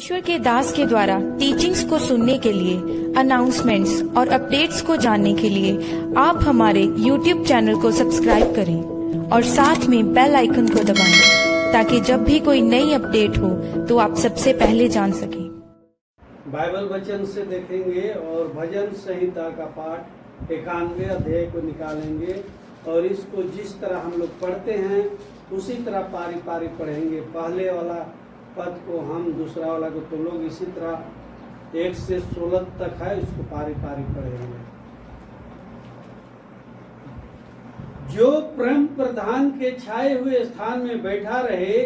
परमेश्वर के दास के द्वारा टीचिंग्स को सुनने के लिए, अनाउंसमेंट्स और अपडेट्स को जानने के लिए आप हमारे YouTube चैनल को सब्सक्राइब करें और साथ में बेल आइकन को दबाएं ताकि जब भी कोई नई अपडेट हो तो आप सबसे पहले जान सकें। बाइबल वचन से देखेंगे और भजन संहिता का पाठ 91 अध्याय को निकालेंगे और इसको जिस तरह हम लोग पढ़ते हैं उसी तरह पारी पारी पढ़ेंगे। पहले वाला पद को हम, दूसरा वाला को तुम लोग इसी तरह 1 से 16 तक है, उसको पारी पारी पढ़ेंगे। जो परम प्रधान के छाए हुए स्थान में बैठा रहे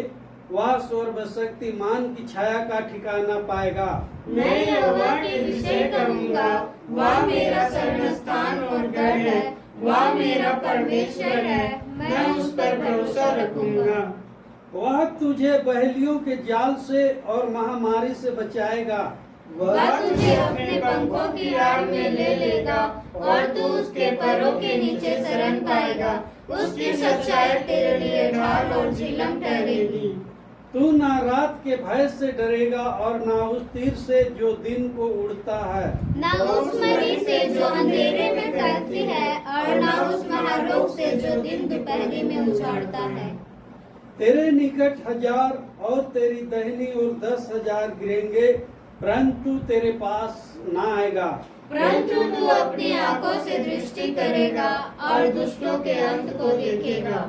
वह सर्वशक्तिमान की छाया का ठिकाना पाएगा। मैं यहोवा के विषय कहूँगा, वह मेरा शरणस्थान और गढ़ है, वह मेरा परमेश्वर है, मैं उस पर भरोसा रखूंगा। वह तुझे बहेलियों के जाल से और महामारी से बचाएगा। वह तुझे अपने पंखों की आड़ में ले लेगा और तू उसके पैरों के नीचे शरण पाएगा। उसकी सच्चाई तेरे लिए ढाल और झिलम ठहरेगी। तू ना रात के भय से डरेगा और ना उस तीर से जो दिन को उड़ता है, ना उस मरी से जो अंधेरे में करती है और ना उस महारोग से जो दिन दोपहरी में उछाड़ता है। तेरे निकट 1000 और तेरी दाहिनी ओर 10,000 गिरेंगे परंतु तेरे पास ना आएगा। परंतु तू अपनी आंखों से दृष्टि करेगा और दुष्टों के अंत को देखेगा।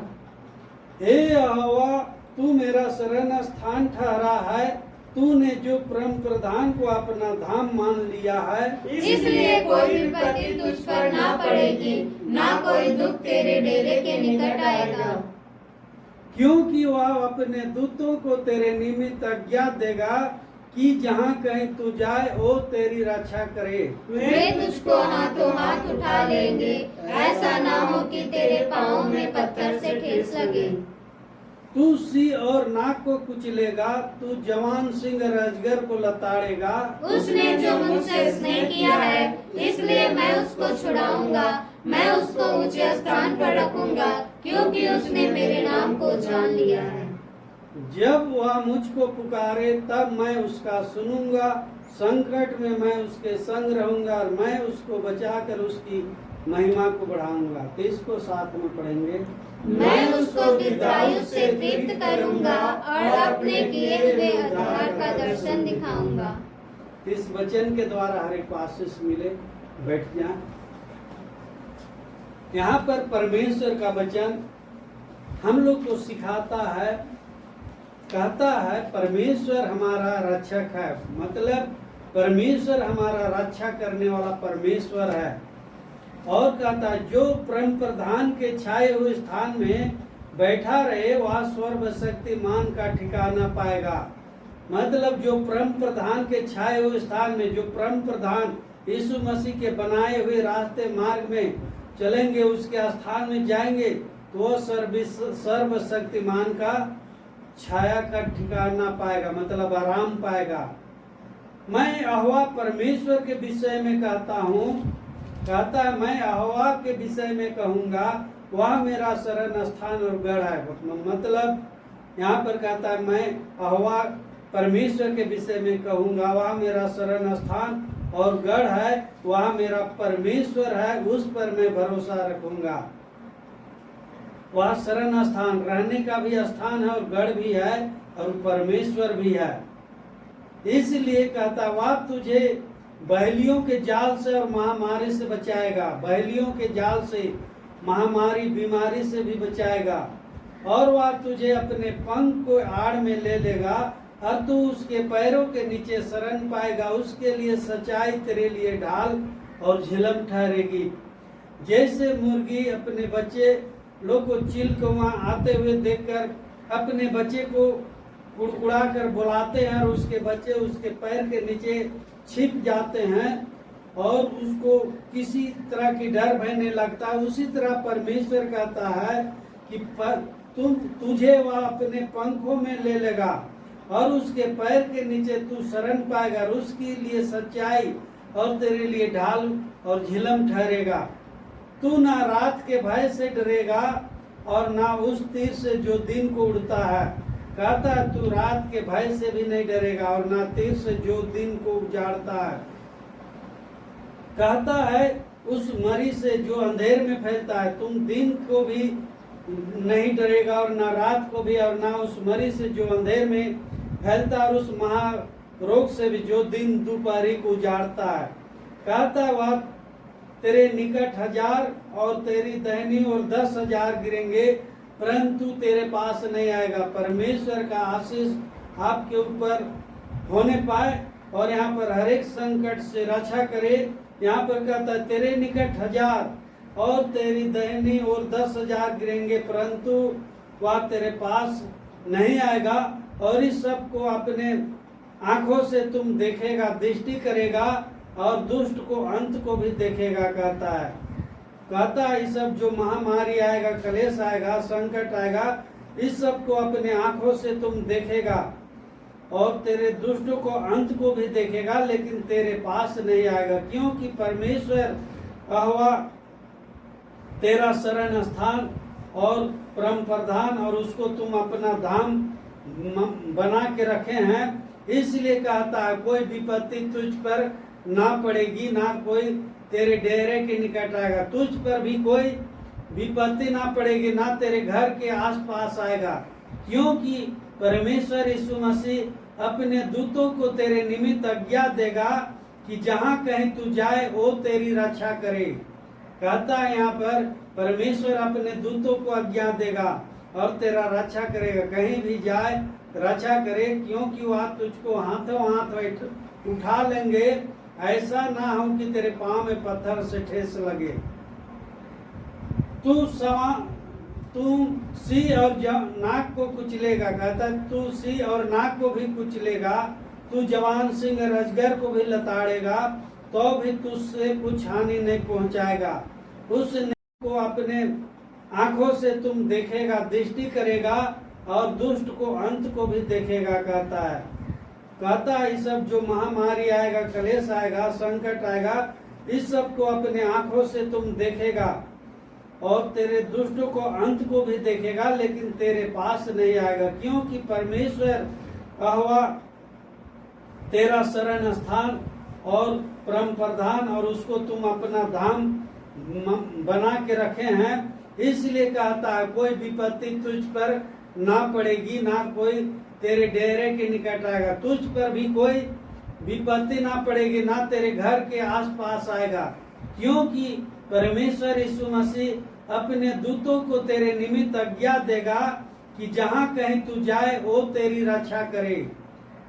हे यहोवा, तू मेरा शरण स्थान ठहरा है। तूने जो परम प्रधान को अपना धाम मान लिया है, इसलिए कोई विपत्ति तुझ पर ना पड़ेगी, ना कोई दुख तेरे डेरे के निकट आएगा। क्योंकि वह अपने दूतों को तेरे निमित्त आज्ञा देगा कि जहाँ कहीं तू जाए वो तेरी रक्षा करे। वे तुझको हाथों हाथ उठा लेंगे, ऐसा ना हो कि तेरे पाँव में पत्थर से ठेस लगे। तू सी और नाक को कुचलेगा, तू जवान सिंह अजगर को लताड़ेगा। उसने जो मुझसे स्नेह किया है, इसलिए मैं उसको छुड़ाऊंगा। मैं उसको ऊंचे स्थान पर रखूंगा, क्योंकि उसने मेरे नाम को जान लिया है। जब वह मुझको पुकारे तब मैं उसका सुनूंगा। संकट में मैं उसके संग रहूंगा और मैं उसको बचाकर उसकी महिमा को बढ़ाऊंगा। तो इसको साथ में पढ़ेंगे। मैं उसको दीर्घायु से तृप्त करूंगा और अपने किए हुए उद्धार का दर्शन दिखाऊंगा। इस वचन के द्वारा हर एक को आशीष मिले। बैठ जाए। यहाँ पर परमेश्वर का वचन हम लोग को सिखाता है, कहता है परमेश्वर हमारा रक्षक है। मतलब परमेश्वर हमारा रक्षा करने वाला परमेश्वर है। और कहता है जो परम प्रधान के छाए हुए स्थान में बैठा रहे वह सर्वशक्तिमान का ठिकाना पाएगा। मतलब जो परम प्रधान के छाए हुए स्थान में, जो परम प्रधान यीशु मसीह के बनाए हुए रास्ते मार्ग में चलेंगे, उसके स्थान में जाएंगे तो वह सर्वशक्तिमान का छाया का ठिकाना पाएगा, मतलब आराम पाएगा। मैं यहोवा परमेश्वर के विषय में कहता हूँ, कहता है मैं यहोवा के विषय में कहूँगा, वह मेरा शरण स्थान और गढ़ है। मतलब यहाँ पर कहता है मैं यहोवा परमेश्वर के विषय में कहूँगा, वह मेरा शरण स्थान और गढ़ है, वह मेरा परमेश्वर है, उस पर मैं भरोसा रखूंगा। वह शरण स्थान, रहने का भी स्थान है और गढ़ भी है और परमेश्वर भी है। इसलिए कहता वह तुझे बहेलियों के जाल से और महामारी से बचाएगा। बहेलियों के जाल से, महामारी, बीमारी से भी बचाएगा। और वह तुझे अपने पंख को आड़ में ले लेगा और तू उसके पैरों के नीचे शरण पाएगा। उसके लिए सच्चाई तेरे लिए ढाल और झिलम ठहरेगी। जैसे मुर्गी अपने बच्चे लोग को चिल को वहाँ आते हुए देखकर अपने बच्चे को कुड़कुड़ा कर बुलाते हैं और उसके बच्चे उसके पैर के नीचे छिप जाते हैं और उसको किसी तरह की डर भय नहीं लगता। उसी तरह परमेश्वर कहता है कि तुझे वह अपने पंखों में ले लेगा और उसके पैर के नीचे तू शरण पाएगा और उसके लिए सच्चाई और तेरे लिए ढाल और झिलम ठहरेगा। तू ना रात के भय से डरेगा और ना उस तीर से जो दिन को उड़ता है, कहता है तू रात के भय से भी नहीं डरेगा और ना तीर से जो दिन को उजाड़ता है। कहता है उस मरी से जो अंधेर में फैलता है, तुम दिन को भी नहीं डरेगा और ना रात को भी, और ना उस मरी से जो अंधेर में फैलता है, और उस महारोग से भी जो दिन दोपहरी को उजाड़ता है। कहता है वह तेरे निकट 1000 और तेरी दाहिनी ओर 10,000 गिरेंगे, परंतु तेरे पास नहीं आएगा। परमेश्वर का आशीष आपके ऊपर होने पाए और यहाँ पर हर एक संकट से रक्षा करे। यहाँ पर कहता है तेरे निकट 1000 और तेरी दाहिनी ओर 10,000 गिरेंगे, परंतु वह तेरे पास नहीं आएगा। और इस सब को अपने आंखों से तुम देखेगा, दृष्टि करेगा और दुष्ट को अंत को भी देखेगा। कहता है इस सब जो महामारी आएगा, कलेश आएगा, संकट आएगा, इस सब को अपने आंखों से तुम देखेगा और तेरे दुष्ट को अंत को भी देखेगा, लेकिन तेरे पास नहीं आएगा, क्योंकि परमेश्वर अहवा तेरा शरण स्थान और परम प्रधान, और उसको तुम अपना धाम बना के रखे हैं। इसलिए कहता है कोई विपत्ति तुझ पर ना पड़ेगी, ना कोई तेरे डेरे के निकट आएगा। तुझ पर भी कोई विपत्ति ना पड़ेगी, ना तेरे घर के आसपास आएगा, क्योंकि परमेश्वर यीशु मसीह अपने दूतों को तेरे निमित्त आज्ञा देगा कि जहाँ कहीं तू जाए वो तेरी रक्षा करे। कहता है यहाँ पर परमेश्वर अपने दूतों को आज्ञा देगा और तेरा रक्षा करेगा, कहीं भी जाए रक्षा करे, क्योंकि वह तुझको हाथों हाथ उठा लेंगे, ऐसा ना हो कि तेरे पांव में पत्थर से ठेस लगे। तू सी और नाक को कुचलेगा। कहता तू सी और नाक को भी कुचलेगा, तू जवान सिंह अजगर को भी लताड़ेगा, तो भी तुझसे कुछ हानि नहीं पहुंचाएगा। उस को अपने आंखों से तुम देखेगा, दृष्टि करेगा और दुष्ट को अंत को भी देखेगा। कहता है इस सब जो महामारी आएगा, कलेश आएगा, संकट आएगा, इस सब को अपने आंखों से तुम देखेगा और तेरे दुष्ट को अंत को भी देखेगा, लेकिन तेरे पास नहीं आएगा, क्योंकि परमेश्वर अहवा तेरा शरण स्थान और परम प्रधान, और उसको तुम अपना धाम बना के रखे हैं। इसलिए कहता है कोई विपत्ति तुझ पर ना पड़ेगी, ना कोई तेरे डेरे के निकट आएगा। तुझ पर भी कोई विपत्ति ना पड़ेगी, ना तेरे घर के आसपास आएगा, क्योंकि परमेश्वर यीशु मसीह अपने दूतों को तेरे निमित्त आज्ञा देगा कि जहाँ कहीं तू जाए वो तेरी रक्षा करे।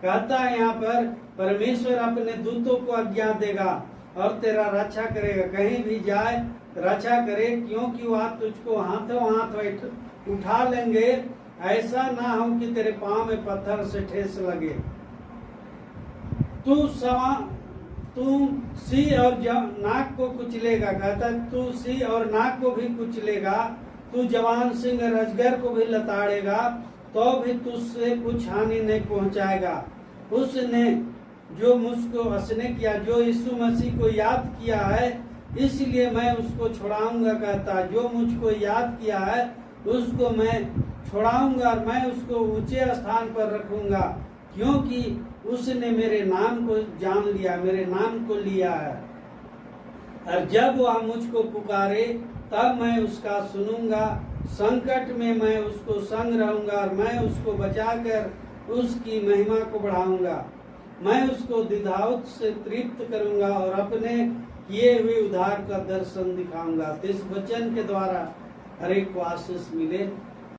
कहता है यहाँ पर परमेश्वर अपने दूतों को आज्ञा देगा और तेरा रक्षा करेगा, कहीं भी जाए रक्षा करे, क्योंकि वह तुझको हाथों हाथ उठा लेंगे, ऐसा ना हो कि तेरे पांव में पत्थर से ठेस लगे। तू सी और नाक को कुचलेगा। कहता तू सी और नाक को भी कुचलेगा, तू जवान सिंह अजगर को भी लताड़ेगा, तो भी तुझसे कुछ हानि नहीं पहुंचाएगा। उसने जो मुझको स्नेह किया, जो यीशु मसीह को याद किया है, इसलिए मैं उसको छुड़ाऊंगा। कहता जो मुझको याद किया है उसको मैं छुड़ाऊंगा और मैं उसको ऊंचे स्थान पर रखूंगा, क्योंकि उसने मेरे नाम को जान लिया, मेरे नाम को लिया है। और जब वह मुझको पुकारे तब मैं उसका सुनूंगा, संकट में मैं उसको संग रहूंगा और मैं उसको बचाकर उसकी महिमा को बढ़ाऊंगा। मैं उसको दिधावत से तृप्त करूंगा और अपने किए हुए उद्धार का दर्शन दिखाऊंगा। इस वचन के द्वारा हर एक को आशीष मिले।